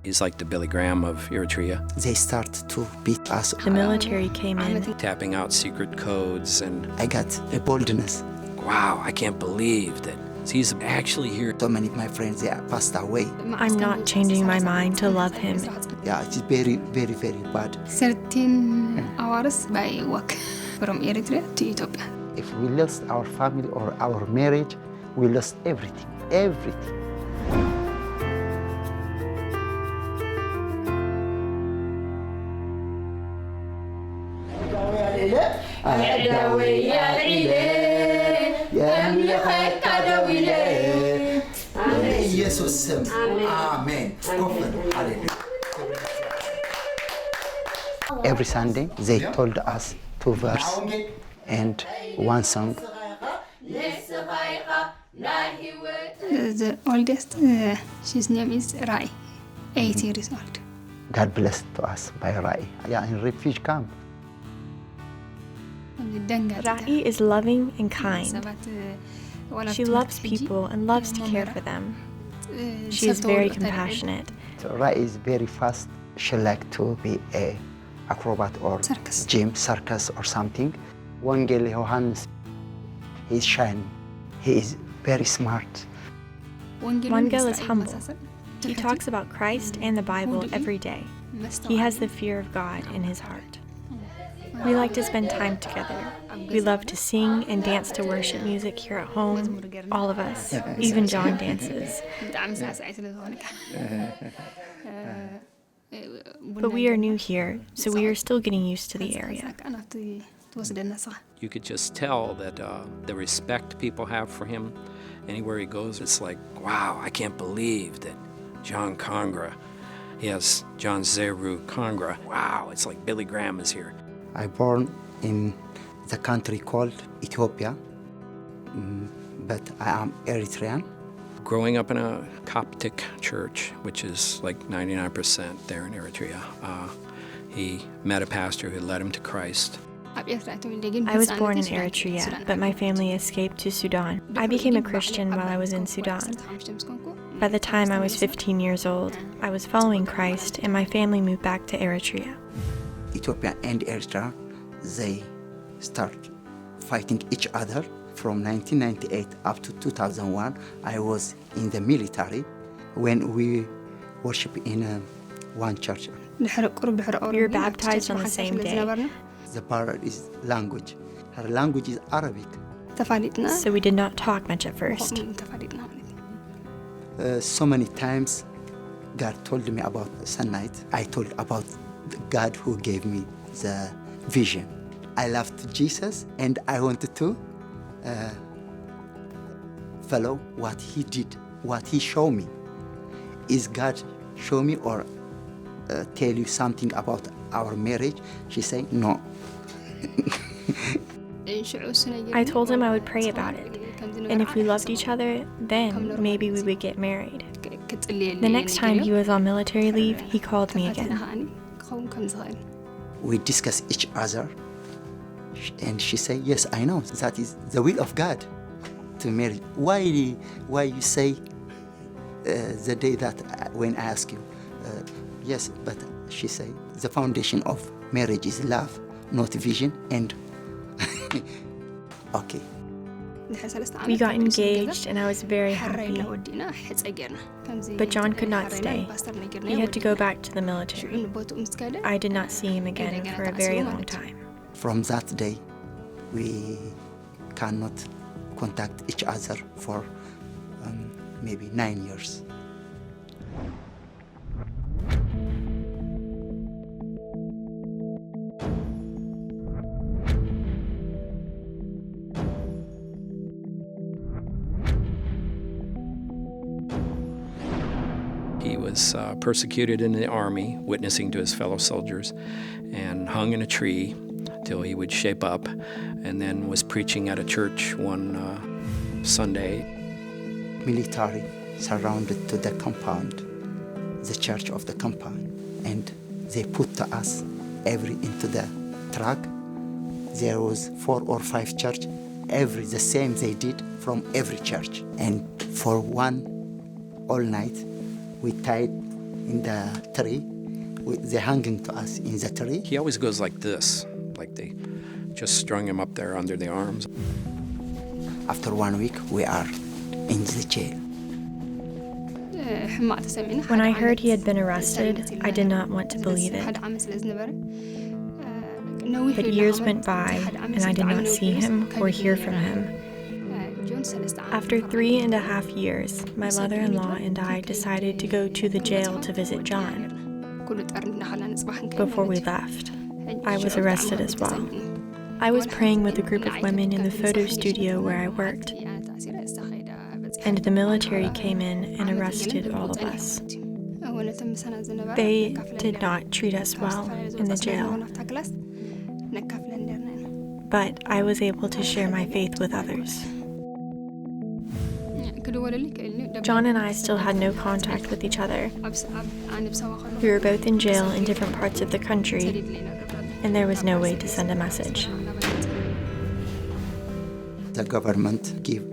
He's like the Billy Graham of Eritrea. They start to beat us. The military came in. Tapping out secret codes and... I got a boldness. Wow, I can't believe that he's actually here. So many of my friends, they are passed away. I'm not changing my mind to love him. Yeah, it's very, very, very bad. 13 hours by walk from Eritrea to Ethiopia. If we lost our family or our marriage, we lost everything, everything. Every Sunday, they told us 2 verses and 1 song. The oldest, his name is Rai, 8 years old. God blessed to us by Rai. Yeah, in refugee camp. Rai is loving and kind. She loves people and loves to care for them. She is very compassionate. So Rai is very fast. She like to be a acrobat or gym, circus or something. Wangel Johannes, he's shiny. He is very smart. Wangel is humble. He talks about Christ and the Bible every day. He has the fear of God in his heart. We like to spend time together. We love to sing and dance to worship music here at home, all of us. Even John dances. But we are new here, so we are still getting used to the area. You could just tell that the respect people have for him. Anywhere he goes, it's like, wow, I can't believe that John Congra, yes, John Zeru Congra. Wow, it's like Billy Graham is here. I born in the country called Ethiopia, but I am Eritrean. Growing up in a Coptic church, which is like 99% there in Eritrea, he met a pastor who led him to Christ. I was born in Eritrea, but my family escaped to Sudan. I became a Christian while I was in Sudan. By the time I was 15 years old, I was following Christ, and my family moved back to Eritrea. Ethiopia and Eritrea, they start fighting each other. From 1998 up to 2001, I was in the military when we worship in one church. We were baptized on the same day. The barrier is language. Her language is Arabic. So we did not talk much at first. So many times God told me about Sunlight. I told about the God who gave me the vision. I loved Jesus and I wanted to follow what he did, what he showed me. Is God show me or tell you something about our marriage? She said, no. I told him I would pray about it, and if we loved each other, then maybe we would get married. The next time he was on military leave, he called me again. We discussed each other, and she said, yes, I know, that is the will of God to marry. Why you say the day that when I ask you, yes, but she said, the foundation of marriage is love, not vision, and okay. We got engaged and I was very happy. But John could not stay. He had to go back to the military. I did not see him again for a very long time. From that day, we cannot contact each other for maybe 9 years. He was persecuted in the army, witnessing to his fellow soldiers, and hung in a tree till he would shape up, and then was preaching at a church one Sunday. Military surrounded to the compound, the church of the compound, and they put us every into the truck. There was 4 or 5 church, the same they did from every church. And for one all night, we tied in the tree. They're hanging to us in the tree. He always goes like this, like they just strung him up there under the arms. After 1 week, we are in the jail. When I heard he had been arrested, I did not want to believe it. But years went by, and I did not see him or hear from him. After 3.5 years, my mother-in-law and I decided to go to the jail to visit John. Before we left, I was arrested as well. I was praying with a group of women in the photo studio where I worked, and the military came in and arrested all of us. They did not treat us well in the jail, but I was able to share my faith with others. John and I still had no contact with each other. We were both in jail in different parts of the country, and there was no way to send a message. The government give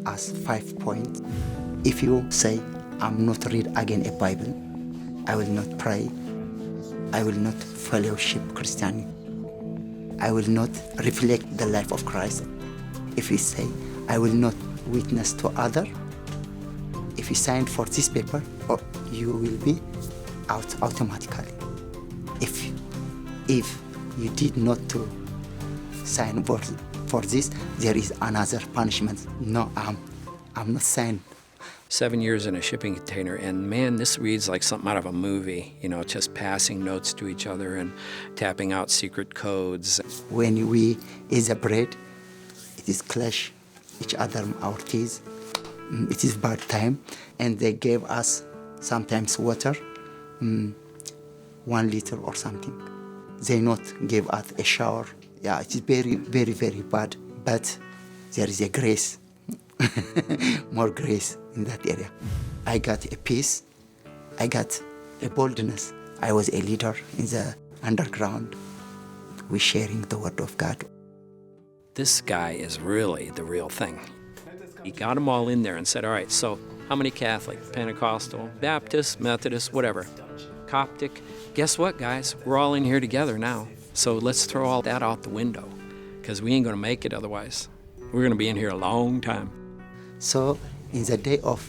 us 5 points. If you say, I'm not read again a Bible, I will not pray, I will not fellowship Christianity, I will not reflect the life of Christ. If you say, I will not witness to other, if you sign for this paper, or you will be out automatically. If you did not to sign for this, there is another punishment. No, I'm not signing. 7 years in a shipping container, and man, this reads like something out of a movie, you know, just passing notes to each other and tapping out secret codes. When we eat the bread, it is clash each other our teeth. It is bad time, and they gave us sometimes water, 1 liter or something. They not give us a shower. Yeah, it is very, very, very bad, but there is a grace, more grace in that area. I got a peace, I got a boldness. I was a leader in the underground. We're sharing the word of God. This guy is really the real thing. He got them all in there and said, all right, so how many Catholic, Pentecostal, Baptist, Methodist, whatever, Coptic? Guess what, guys? We're all in here together now. So let's throw all that out the window, because we ain't going to make it otherwise. We're going to be in here a long time. So in the day of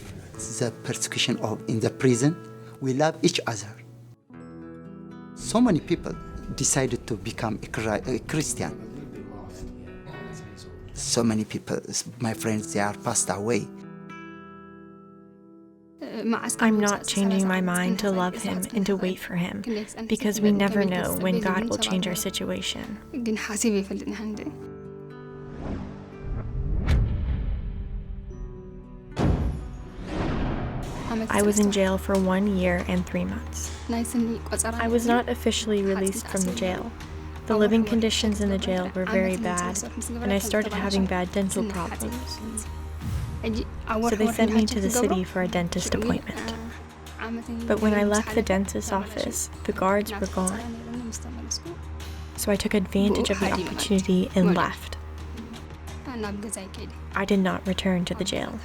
the persecution in the prison, we love each other. So many people decided to become a Christian. So many people, my friends, they are passed away. I'm not changing my mind to love him and to wait for him, because we never know when God will change our situation. I was in jail for 1 year and 3 months. I was not officially released from the jail. The living conditions in the jail were very bad, and I started having bad dental problems. So they sent me to the city for a dentist appointment. But when I left the dentist's office, the guards were gone. So I took advantage of the opportunity and left. I did not return to the jail.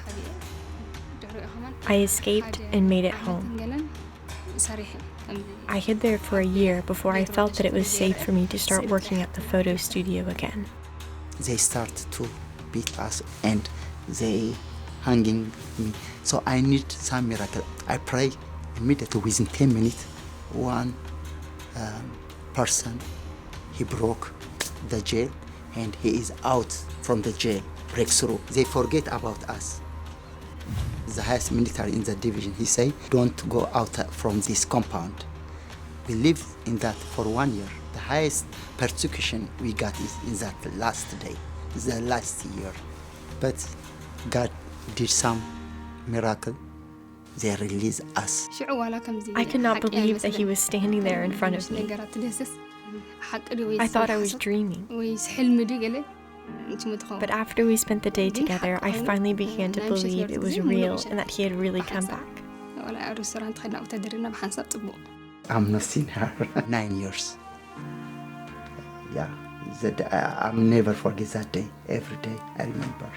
I escaped and made it home. I hid there for a year before I felt that it was safe for me to start working at the photo studio again. They start to beat us and they hanging me. So I need some miracle. I pray immediately within 10 minutes. One person, he broke the jail and he is out from the jail, breakthrough. They forget about us. The highest military in the division, he say, don't go out from this compound. We lived in that for 1 year. The highest persecution we got is in that last day, the last year. But God did some miracle. They released us. I could not believe that he was standing there in front of me. I thought I was dreaming. But after we spent the day together, I finally began to believe it was real and that he had really come back. I'm not seen her 9 years. Yeah, I'll never forget that day. Every day I remember.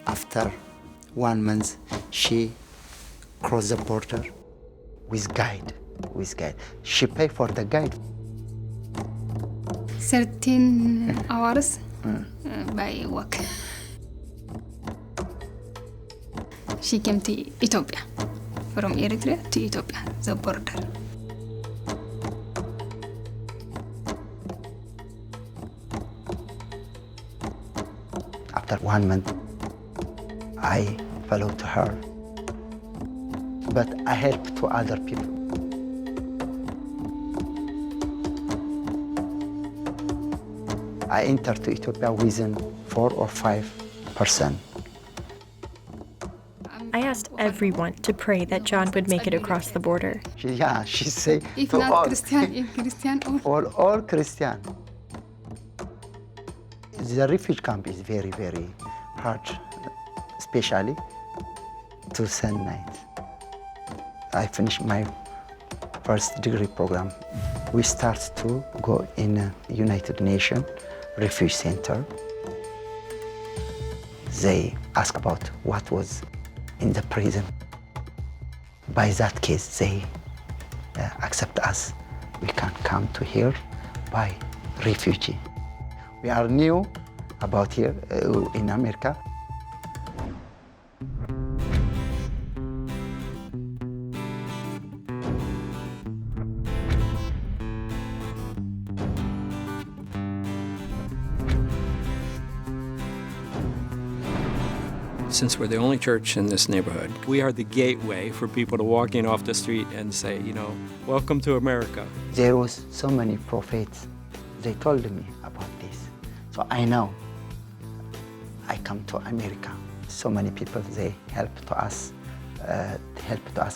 After 1 month, she cross the border with guide. She pay for the guide. 13 hours by walk. She came to Ethiopia, from Eritrea to Ethiopia, the border. After 1 month, I followed her, but I helped to other people. I entered to Ethiopia within 4 or 5%. I asked everyone to pray that John would make it across the border. She say If to not all, Christian, if Christian, all Christian. The refuge camp is very, very hard, especially to send night. I finished my first degree program. We start to go in a United Nations Refuge Center. They ask about what was in the prison. By that case, they accept us. We can come to here by refugee. We are new about here in America. Since we're the only church in this neighborhood, we are the gateway for people to walk in off the street and say, welcome to America. There was so many prophets. They told me about this. So I know I come to America. So many people, they help to us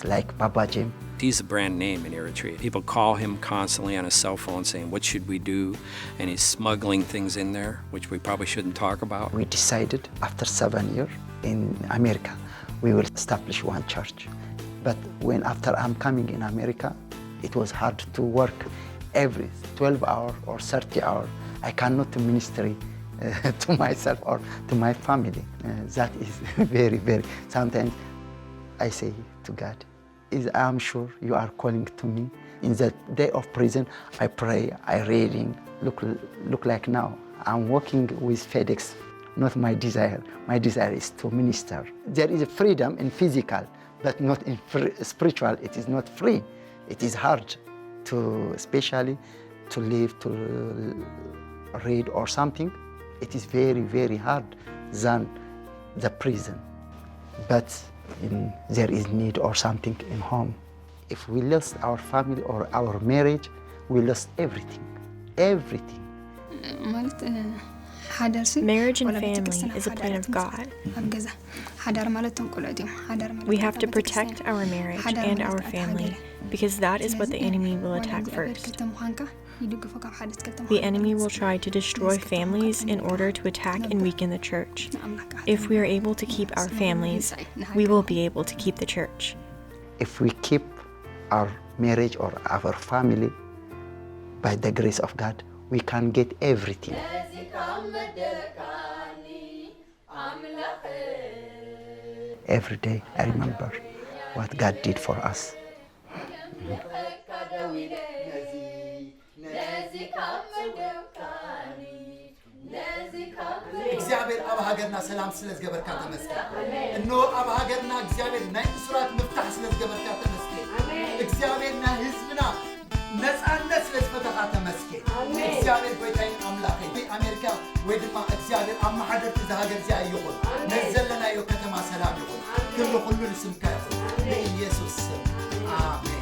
like Baba Jim. He's a brand name in Eritrea. People call him constantly on his cell phone saying, what should we do? And he's smuggling things in there, which we probably shouldn't talk about. We decided after 7 years in America, we will establish one church. But after I'm coming in America, it was hard to work every 12 hours or 30 hours. I cannot ministry to myself or to my family. That is very, very, sometimes I say to God, I'm sure you are calling to me. In the day of prison, I pray, I reading, look like now. I'm working with FedEx, not my desire. My desire is to minister. There is a freedom in physical, but not in spiritual. It is not free. It is hard to, especially to live, to read or something. It is very, very hard than the prison. But there is need or something in home. If we lost our family or our marriage, we lost everything, everything. Marriage and family is a plan of God. We have to protect our marriage and our family because that is what the enemy will attack first. The enemy will try to destroy families in order to attack and weaken the church. If we are able to keep our families, we will be able to keep the church. If we keep our marriage or our family, by the grace of God, we can get everything. Every day I remember what God did for us. እግዚአብሔር አብ ሀገርና ሰላም ስለዝገበርካ ተመስገን እነሆ አብ ሀገርና እግዚአብሔር ናይ እስራት መፍታሕ ስለዝገበርካ ተመስገን እግዚአብሔርና ህዝብና ነፃነት ስለዝፈተኻ ተመስገን እግዚአብሔር ጎይታዬ አምላኸይ አሜሪካ ወይ ድማ እግዚአብሔር ኣብ ማሕደርቲ ዝሃገር እዚኣ ይኹን ነዘለናዮ ከተማ ሰላም ይኹን ክብሪ ሁሉ ንስምካ ይኹን በኢየሱስ ስም አሜን።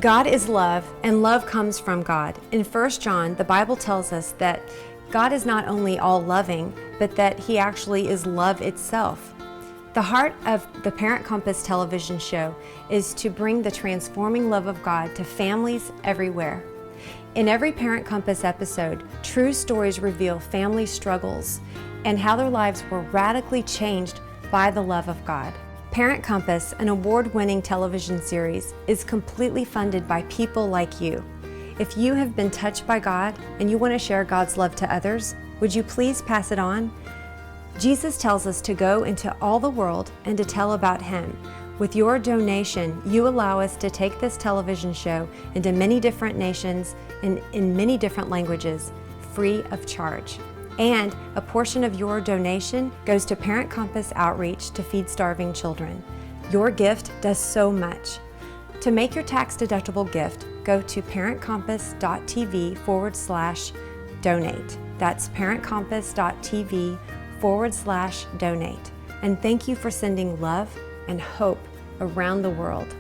God is love, and love comes from God. In 1 John, the Bible tells us that God is not only all-loving, but that He actually is love itself. The heart of the Parent Compass television show is to bring the transforming love of God to families everywhere. In every Parent Compass episode, true stories reveal family struggles and how their lives were radically changed by the love of God. Parent Compass, an award-winning television series, is completely funded by people like you. If you have been touched by God and you want to share God's love to others, would you please pass it on? Jesus tells us to go into all the world and to tell about Him. With your donation, you allow us to take this television show into many different nations and in many different languages, free of charge. And a portion of your donation goes to Parent Compass Outreach to feed starving children. Your gift does so much. To make your tax-deductible gift, go to parentcompass.tv/donate. That's parentcompass.tv/donate. And thank you for sending love and hope around the world.